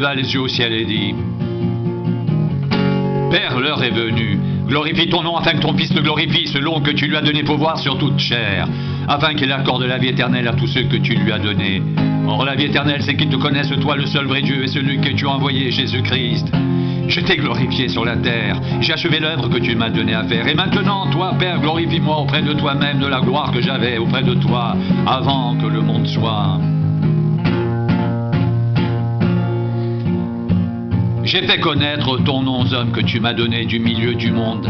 leva les yeux au ciel et dit: Père, l'heure est venue. Glorifie ton nom afin que ton Fils te glorifie, selon que tu lui as donné pouvoir sur toute chair, afin qu'il accorde la vie éternelle à tous ceux que tu lui as donnés. Or la vie éternelle, c'est qu'ils te connaissent, toi le seul vrai Dieu, et celui que tu as envoyé, Jésus-Christ. Je t'ai glorifié sur la terre, j'ai achevé l'œuvre que tu m'as donnée à faire. Et maintenant, toi, Père, glorifie-moi auprès de toi-même de la gloire que j'avais auprès de toi, avant que le monde soit. J'ai fait connaître ton nom aux hommes que tu m'as donnés du milieu du monde.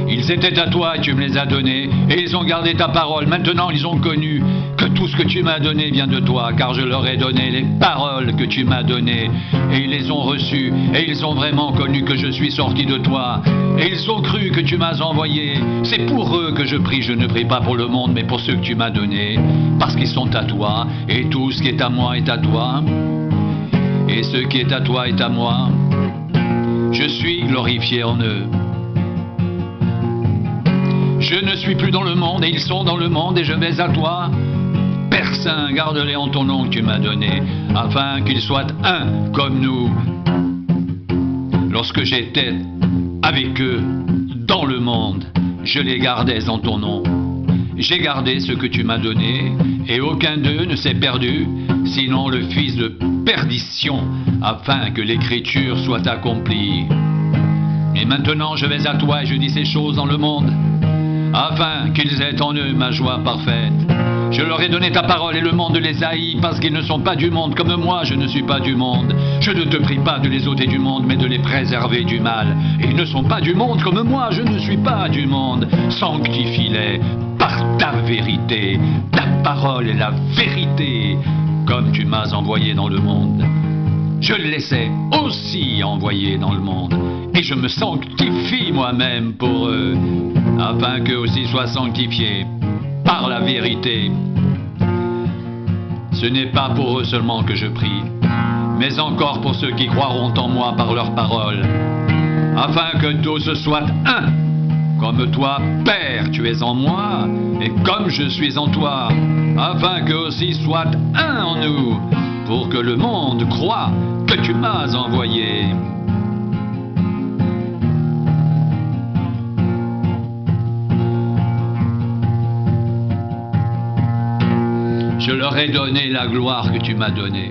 Ils étaient à toi et tu me les as donnés, et ils ont gardé ta parole. Maintenant, ils ont connu que tout ce que tu m'as donné vient de toi, car je leur ai donné les paroles que tu m'as données, et ils les ont reçues, et ils ont vraiment connu que je suis sorti de toi, et ils ont cru que tu m'as envoyé. C'est pour eux que je prie, je ne prie pas pour le monde, mais pour ceux que tu m'as donnés, parce qu'ils sont à toi, et tout ce qui est à moi est à toi, et ce qui est à toi est à moi. Je suis glorifié en eux. Je ne suis plus dans le monde et ils sont dans le monde et je vais à toi. Père Saint, garde-les en ton nom que tu m'as donné, afin qu'ils soient un comme nous. Lorsque j'étais avec eux dans le monde, je les gardais en ton nom. J'ai gardé ce que tu m'as donné et aucun d'eux ne s'est perdu, sinon le fils de perdition, afin que l'écriture soit accomplie. Mais maintenant je vais à toi et je dis ces choses dans le monde, afin qu'ils aient en eux ma joie parfaite. Je leur ai donné ta parole et le monde les haït, parce qu'ils ne sont pas du monde, comme moi je ne suis pas du monde. Je ne te prie pas de les ôter du monde, mais de les préserver du mal. Et ils ne sont pas du monde, comme moi je ne suis pas du monde. Sanctifie-les par ta vérité. Ta parole est la vérité, comme tu m'as envoyé dans le monde. Je les ai aussi envoyés dans le monde, et je me sanctifie moi-même pour eux, afin qu'eux aussi soient sanctifiés par la vérité. Ce n'est pas pour eux seulement que je prie, mais encore pour ceux qui croiront en moi par leur parole, afin que tous soient un, comme toi, Père, tu es en moi, et comme je suis en toi, afin qu'eux aussi soient un en nous, pour que le monde croie que tu m'as envoyé. Je leur ai donné la gloire que tu m'as donnée,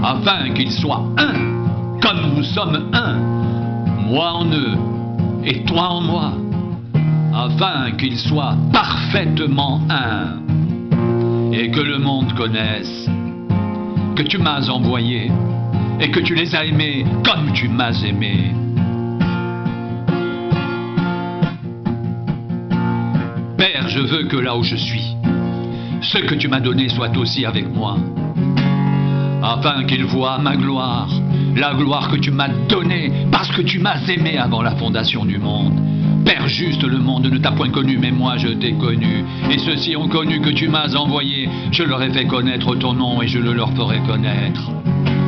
afin qu'ils soient un, comme nous sommes un, moi en eux et toi en moi, afin qu'ils soient parfaitement un, et que le monde connaisse que tu m'as envoyé et que tu les as aimés comme tu m'as aimé. Père, je veux que là où je suis, ce que tu m'as donné soit aussi avec moi, afin qu'ils voient ma gloire, la gloire que tu m'as donnée, parce que tu m'as aimé avant la fondation du monde. Père juste, le monde ne t'a point connu, mais moi je t'ai connu, et ceux-ci ont connu que tu m'as envoyé. Je leur ai fait connaître ton nom, et je le leur ferai connaître,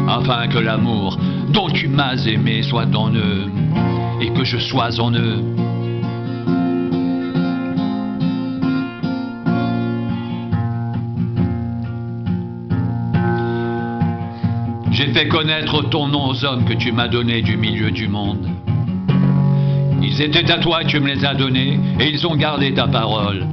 afin que l'amour dont tu m'as aimé soit en eux, et que je sois en eux. J'ai fait connaître ton nom aux hommes que tu m'as donnés du milieu du monde. Ils étaient à toi et tu me les as donnés, et ils ont gardé ta parole.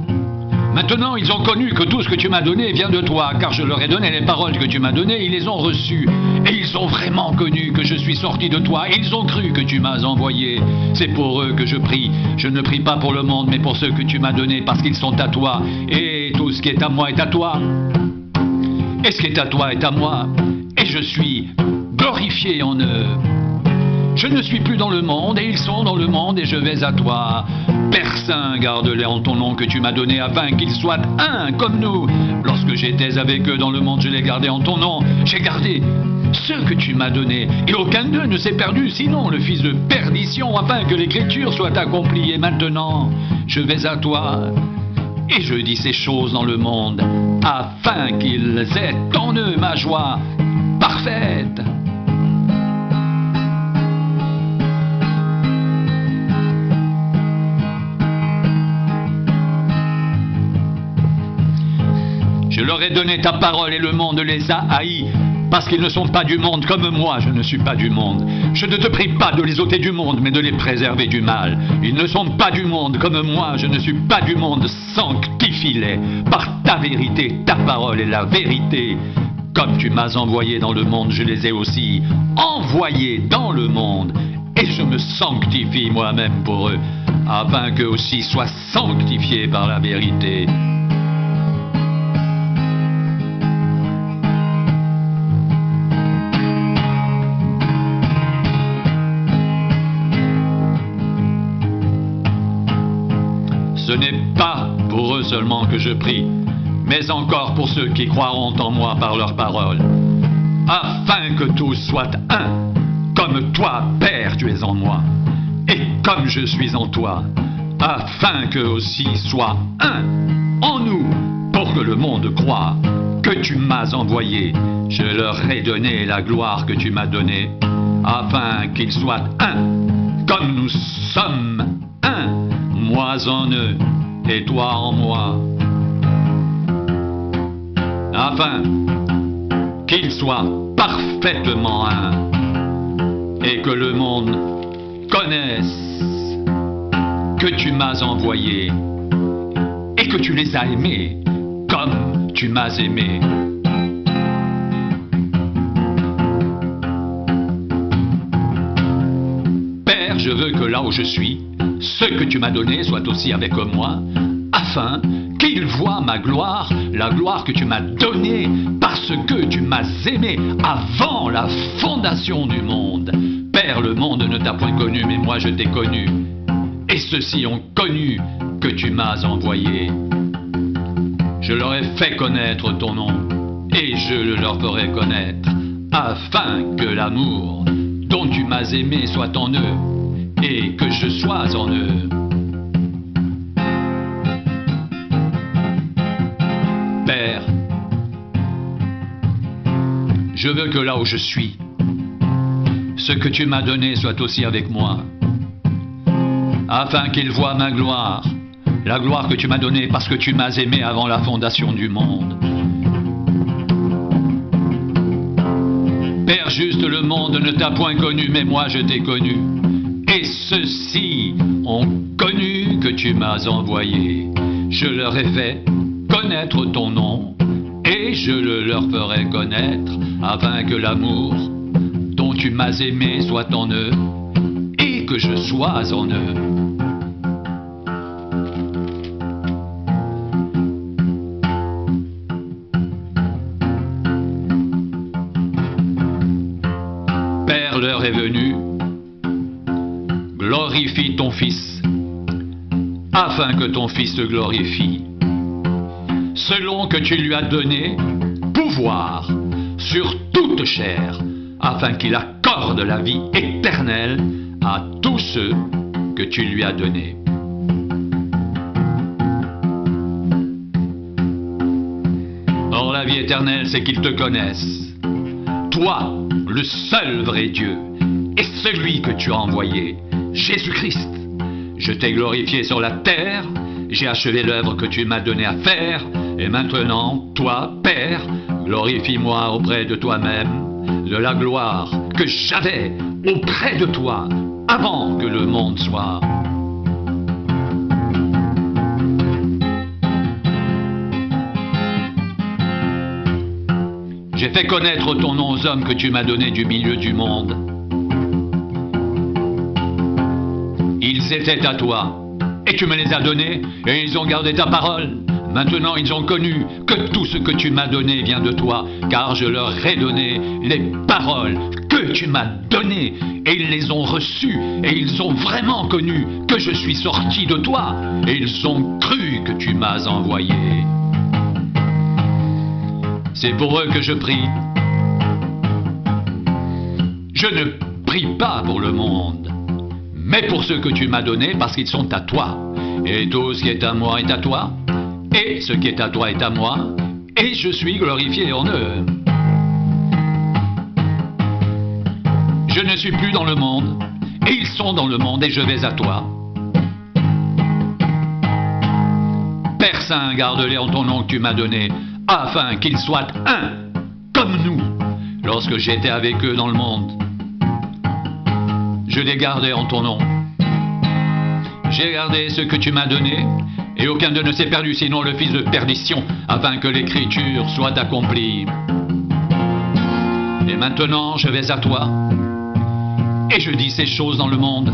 Maintenant, ils ont connu que tout ce que tu m'as donné vient de toi, car je leur ai donné les paroles que tu m'as données, ils les ont reçues, et ils ont vraiment connu que je suis sorti de toi, et ils ont cru que tu m'as envoyé. C'est pour eux que je prie. Je ne prie pas pour le monde, mais pour ceux que tu m'as donnés, parce qu'ils sont à toi, et tout ce qui est à moi est à toi, et ce qui est à toi est à moi, et je suis glorifié en eux. Je ne suis plus dans le monde, et ils sont dans le monde, et je vais à toi. Père Saint, garde-les en ton nom que tu m'as donné, afin qu'ils soient un comme nous. Lorsque j'étais avec eux dans le monde, je les gardais en ton nom. J'ai gardé ceux que tu m'as donnés, et aucun d'eux ne s'est perdu, sinon le fils de perdition, afin que l'écriture soit accomplie. Et maintenant, je vais à toi, et je dis ces choses dans le monde, afin qu'ils aient en eux ma joie parfaite. Je leur ai donné ta parole et le monde les a haïs, parce qu'ils ne sont pas du monde, comme moi je ne suis pas du monde. Je ne te prie pas de les ôter du monde, mais de les préserver du mal. Ils ne sont pas du monde, comme moi je ne suis pas du monde. Sanctifie-les par ta vérité, ta parole est la vérité. Comme tu m'as envoyé dans le monde, je les ai aussi envoyés dans le monde. Et je me sanctifie moi-même pour eux, afin qu'eux aussi soient sanctifiés par la vérité. Ce n'est pas pour eux seulement que je prie, mais encore pour ceux qui croiront en moi par leurs paroles, afin que tous soient un, comme toi, Père, tu es en moi, et comme je suis en toi, afin qu'eux aussi soient un en nous, pour que le monde croie que tu m'as envoyé. Je leur ai donné la gloire que tu m'as donnée, afin qu'ils soient un, comme nous sommes un, moi en eux et toi en moi, afin qu'ils soient parfaitement un, et que le monde connaisse que tu m'as envoyé et que tu les as aimés comme tu m'as aimé. Père, je veux que là où je suis, ce que tu m'as donné soit aussi avec moi, afin qu'ils voient ma gloire, la gloire que tu m'as donnée, parce que tu m'as aimé avant la fondation du monde. Père, le monde ne t'a point connu, mais moi je t'ai connu, et ceux-ci ont connu que tu m'as envoyé. Je leur ai fait connaître ton nom, et je le leur ferai connaître, afin que l'amour dont tu m'as aimé soit en eux, et que je sois en eux. Père, je veux que là où je suis, ce que tu m'as donné soit aussi avec moi, afin qu'ils voient ma gloire, la gloire que tu m'as donnée parce que tu m'as aimé avant la fondation du monde. Père juste, le monde ne t'a point connu, mais moi je t'ai connu. Et ceux-ci ont connu que tu m'as envoyé. Je leur ai fait connaître ton nom, et je le leur ferai connaître, afin que l'amour dont tu m'as aimé soit en eux, et que je sois en eux. Père, l'heure est venue, glorifie ton Fils, afin que ton Fils te glorifie, selon que tu lui as donné pouvoir sur toute chair, afin qu'il accorde la vie éternelle à tous ceux que tu lui as donnés. Or la vie éternelle, c'est qu'ils te connaissent, toi, le seul vrai Dieu, et celui que tu as envoyé, Jésus-Christ. Je t'ai glorifié sur la terre, j'ai achevé l'œuvre que tu m'as donnée à faire, et maintenant, toi, Père, glorifie-moi auprès de toi-même, de la gloire que j'avais auprès de toi, avant que le monde soit. J'ai fait connaître ton nom aux hommes que tu m'as donnés du milieu du monde. Ils étaient à toi, et tu me les as donnés, et ils ont gardé ta parole. Maintenant ils ont connu que tout ce que tu m'as donné vient de toi, car je leur ai donné les paroles que tu m'as données, et ils les ont reçues, et ils ont vraiment connu que je suis sorti de toi, et ils ont cru que tu m'as envoyé. C'est pour eux que je prie. Je ne prie pas pour le monde, mais pour ceux que tu m'as donnés, parce qu'ils sont à toi. Et tout ce qui est à moi est à toi, et ce qui est à toi est à moi, et je suis glorifié en eux. Je ne suis plus dans le monde, et ils sont dans le monde, et je vais à toi. Père Saint, garde-les en ton nom que tu m'as donné, afin qu'ils soient un, comme nous. lorsque j'étais avec eux dans le monde. Je les gardais en ton nom. J'ai gardé ce que tu m'as donné, et aucun d'eux ne s'est perdu, sinon le fils de perdition, afin que l'écriture soit accomplie. Et maintenant je vais à toi, et je dis ces choses dans le monde,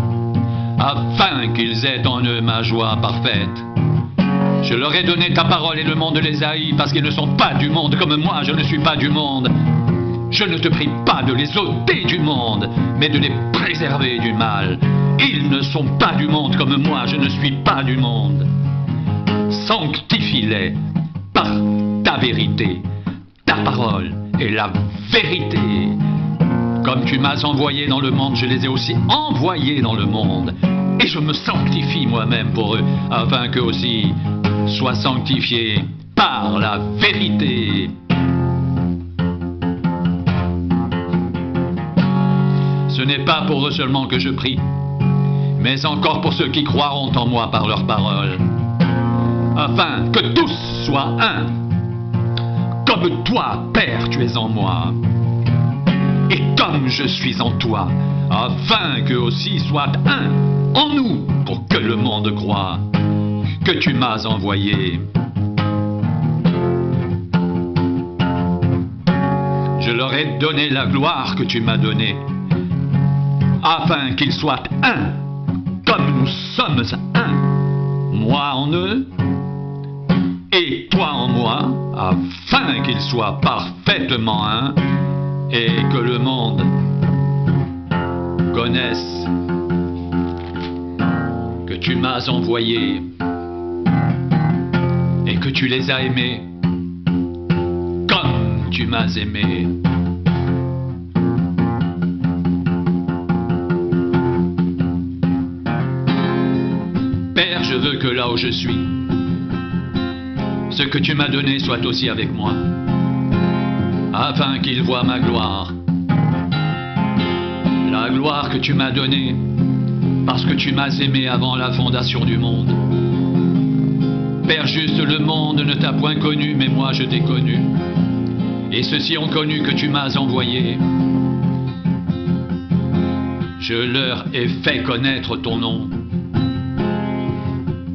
afin qu'ils aient en eux ma joie parfaite. Je leur ai donné ta parole et le monde les haït, parce qu'ils ne sont pas du monde comme moi, je ne suis pas du monde. Je ne te prie pas de les ôter du monde, mais de les préserver du mal. Ils ne sont pas du monde comme moi, je ne suis pas du monde. Sanctifie-les par ta vérité. Ta parole est la vérité. Comme tu m'as envoyé dans le monde, je les ai aussi envoyés dans le monde. Et je me sanctifie moi-même pour eux, afin qu'eux aussi soient sanctifiés par la vérité. Ce n'est pas pour eux seulement que je prie, mais encore pour ceux qui croiront en moi par leurs paroles, afin que tous soient un, comme toi, Père, tu es en moi, et comme je suis en toi, afin qu'eux aussi soient un en nous, pour que le monde croie que tu m'as envoyé. Je leur ai donné la gloire que tu m'as donnée, afin qu'ils soient un, comme nous sommes un, moi en eux, et toi en moi, afin qu'ils soient parfaitement un, et que le monde connaisse que tu m'as envoyé, et que tu les as aimés, comme tu m'as aimé. Père, je veux que là où je suis, ce que tu m'as donné soit aussi avec moi, afin qu'ils voient ma gloire. La gloire que tu m'as donnée, parce que tu m'as aimé avant la fondation du monde. Père juste, le monde ne t'a point connu, mais moi je t'ai connu. Et ceux-ci ont connu que tu m'as envoyé. Je leur ai fait connaître ton nom,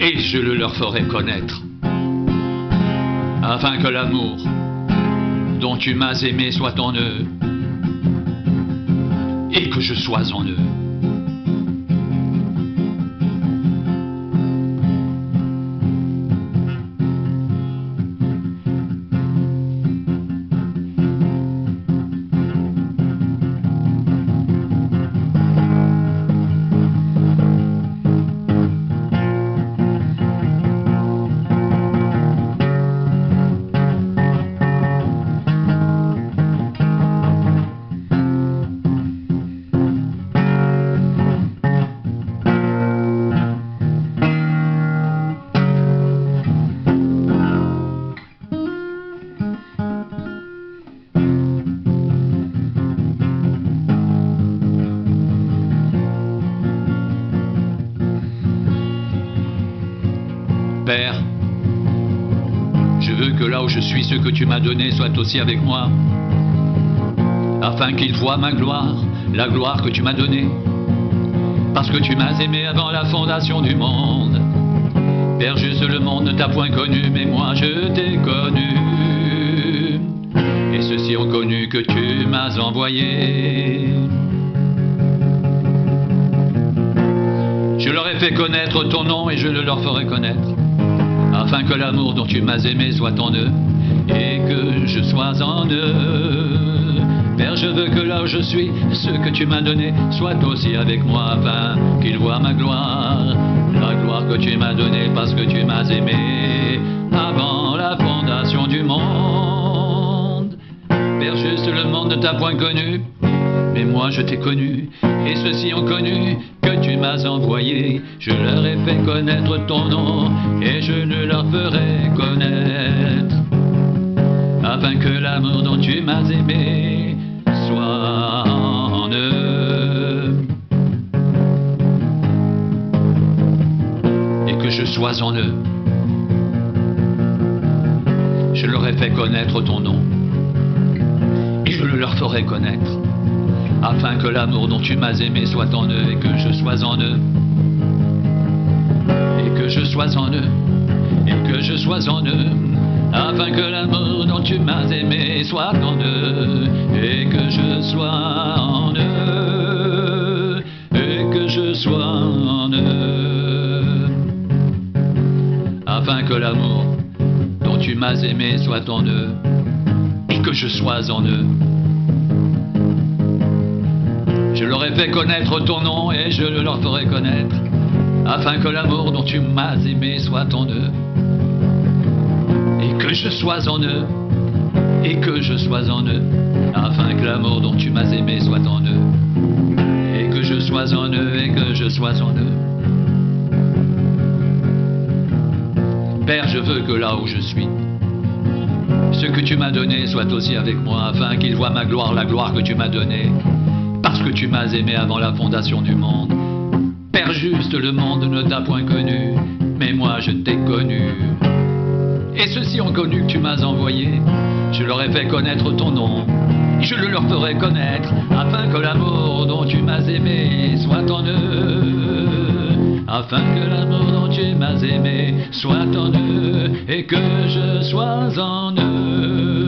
et je le leur ferai connaître, afin que l'amour dont tu m'as aimé soit en eux, et que je sois en eux. Père, je veux que là où je suis, ce que tu m'as donné soit aussi avec moi, afin qu'ils voient ma gloire, la gloire que tu m'as donnée, parce que tu m'as aimé avant la fondation du monde. Père juste, le monde ne t'a point connu, mais moi je t'ai connu, et ceux-ci ont connu que tu m'as envoyé. Je leur ai fait connaître ton nom, et je le leur ferai connaître, afin que l'amour dont tu m'as aimé soit en eux, et que je sois en eux. Père, je veux que là où je suis, ce que tu m'as donné soit aussi avec moi, afin qu'ils voient ma gloire, la gloire que tu m'as donnée, parce que tu m'as aimé avant la fondation du monde. Père juste, le monde ne t'a point connu, mais moi je t'ai connu, et ceux-ci ont connu que tu m'as envoyé. Je leur ai fait connaître ton nom, et je le leur ferai connaître, afin que l'amour dont tu m'as aimé soit en eux, et que je sois en eux. Je leur ai fait connaître ton nom, et je le leur ferai connaître, afin que l'amour dont tu m'as aimé soit en eux et que je sois en eux. Et que je sois en eux, et que je sois en eux, afin que l'amour dont tu m'as aimé soit en eux, et que je sois en eux, et que je sois en eux, afin que l'amour dont tu m'as aimé soit en eux, et que je sois en eux. Je leur ai fait connaître ton nom et je le leur ferai connaître, afin que l'amour dont tu m'as aimé soit en eux, et que je sois en eux, et que je sois en eux, afin que l'amour dont tu m'as aimé soit en eux, et que je sois en eux, et que je sois en eux. Père, je veux que là où je suis, ce que tu m'as donné soit aussi avec moi, afin qu'ils voient ma gloire, la gloire que tu m'as donnée, parce que tu m'as aimé avant la fondation du monde. Père juste, le monde ne t'a point connu, mais moi je t'ai connu. Et ceux-ci ont connu que tu m'as envoyé, je leur ai fait connaître ton nom, je le leur ferai connaître, afin que l'amour dont tu m'as aimé soit en eux, afin que l'amour dont tu m'as aimé soit en eux, et que je sois en eux.